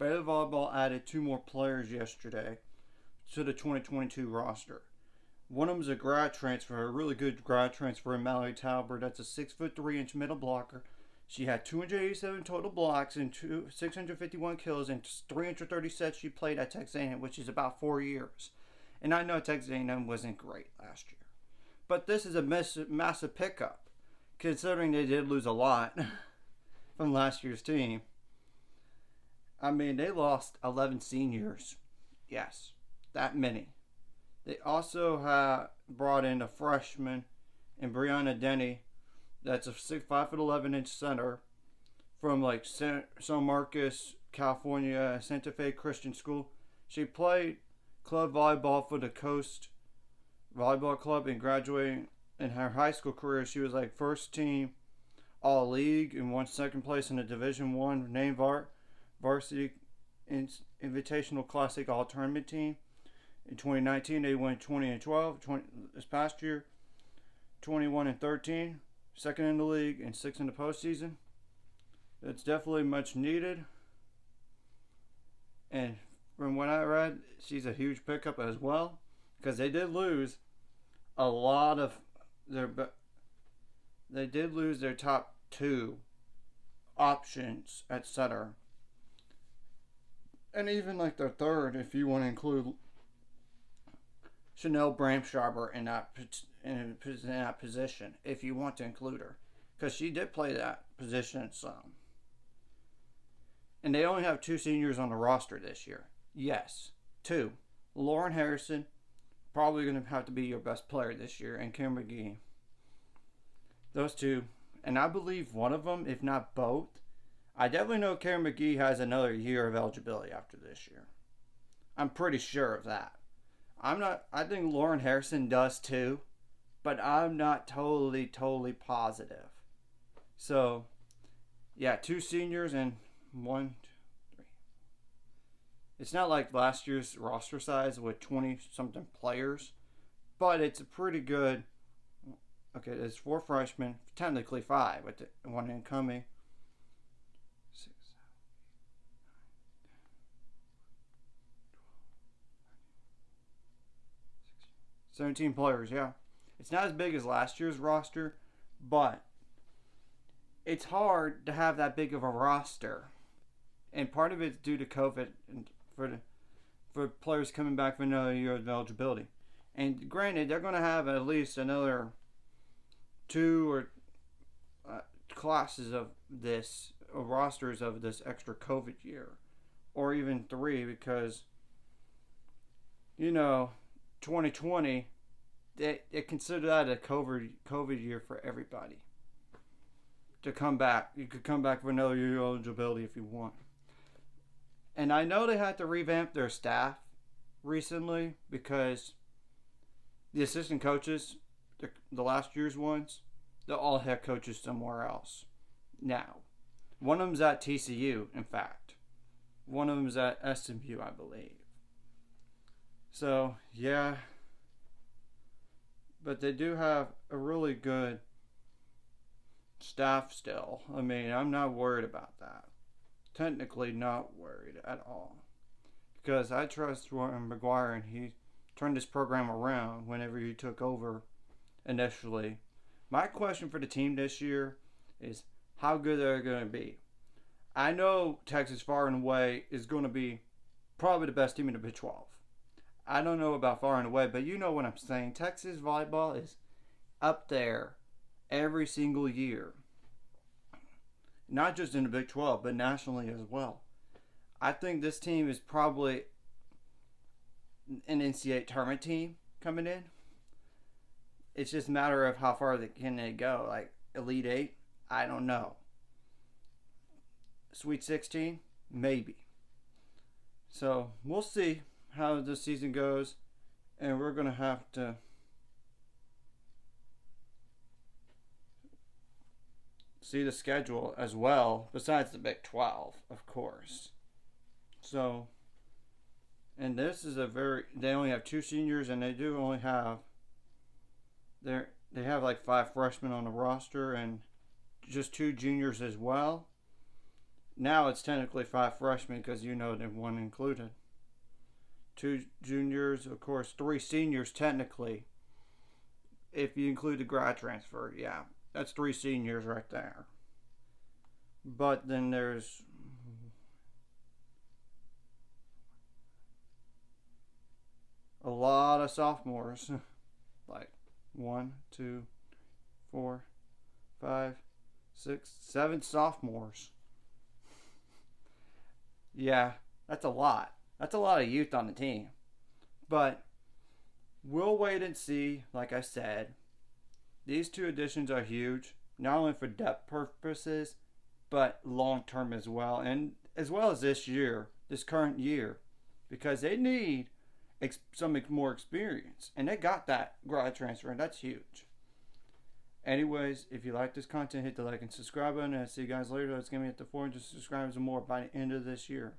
Baylor volleyball added 2 more players yesterday to the 2022 roster. One of them is a grad transfer, a really good grad transfer in Mallory Talbert. That's a 6'3" middle blocker. She had 287 total blocks and 651 kills and 330 sets she played at Texas A&M, which is about 4 years. And I know Texas A&M wasn't great last year, but this is a massive pickup, considering they did lose a lot from last year's team. I mean, they lost 11 seniors. Yes, that many. They also have brought in a freshman in Brianna Denny. That's a 5'11" center from like San Marcos, California, Santa Fe Christian School. She played club volleyball for the Coast Volleyball Club and graduating in her high school career. She was like first team All League and won second place in the Division One name varsity Invitational Classic All Tournament team. In 2019, they went 20-12. This past year, 21-13, second in the league and sixth in the postseason. It's definitely much needed. And from what I read, she's a huge pickup as well, because they did lose a lot of their. They did lose their top 2 options at center, and even like their third, if you want to include Chanel Bramsharber in that position, if you want to include her, because she did play that position some. And they only have 2 seniors on the roster this year. Yes, 2. Lauren Harrison, probably going to have to be your best player this year, and Karen McGee. Those 2, and I believe one of them, if not both. I definitely know Karen McGee has another year of eligibility after this year. I'm pretty sure of that. I think Lauren Harrison does too, but I'm not totally positive. So, yeah, 2 seniors and 1, 2, 3. It's not like last year's roster size with 20-something players, but it's a pretty good. Okay, there's 4 freshmen, technically 5 with the 1 incoming. 6, 17 players, yeah. It's not as big as last year's roster, but it's hard to have that big of a roster. And part of it's due to COVID and for players coming back for another year of eligibility. And granted, they're going to have at least another 2 or classes of this, or rosters of this extra COVID year, or even 3, because 2020, they consider that a COVID year for everybody to come back. You could come back for another year of eligibility if you want. And I know they had to revamp their staff recently, because the assistant coaches, the last year's ones, they're all head coaches somewhere else now. One of them's at TCU, in fact. One of them's at SMU, I believe. So, yeah. But they do have a really good staff still. I mean, I'm not worried about that. Technically not worried at all. Because I trust Warren McGuire, and he turned this program around whenever he took over initially. My question for the team this year is how good they're going to be. I know Texas far and away is going to be probably the best team in the Big 12. I don't know about far and away, but you know what I'm saying. Texas volleyball is up there every single year. Not just in the Big 12, but nationally as well. I think this team is probably an NCAA tournament team coming in. It's just a matter of how far can they go. Like Elite 8, I don't know. Sweet 16, maybe. So we'll see how this season goes, and we're going to have to see the schedule as well, besides the Big 12, of course. So, and this is they only have 2 seniors, and they do only have, they have like 5 freshmen on the roster and just 2 juniors as well. Now it's technically 5 freshmen because there's one included. 2 juniors, of course, 3 seniors technically. If you include the grad transfer, yeah, that's 3 seniors right there. But then there's a lot of sophomores. Like 1, 2, 4, 5, 6, 7 sophomores. Yeah, that's a lot. That's a lot of youth on the team. But we'll wait and see. Like I said, these 2 additions are huge, not only for depth purposes, but long term as well. And as well as this current year, because they need some more experience. And they got that grad transfer, and that's huge. Anyways, if you like this content, hit the like and subscribe button. And I'll see you guys later. Let's get me at the 400 subscribers or more by the end of this year.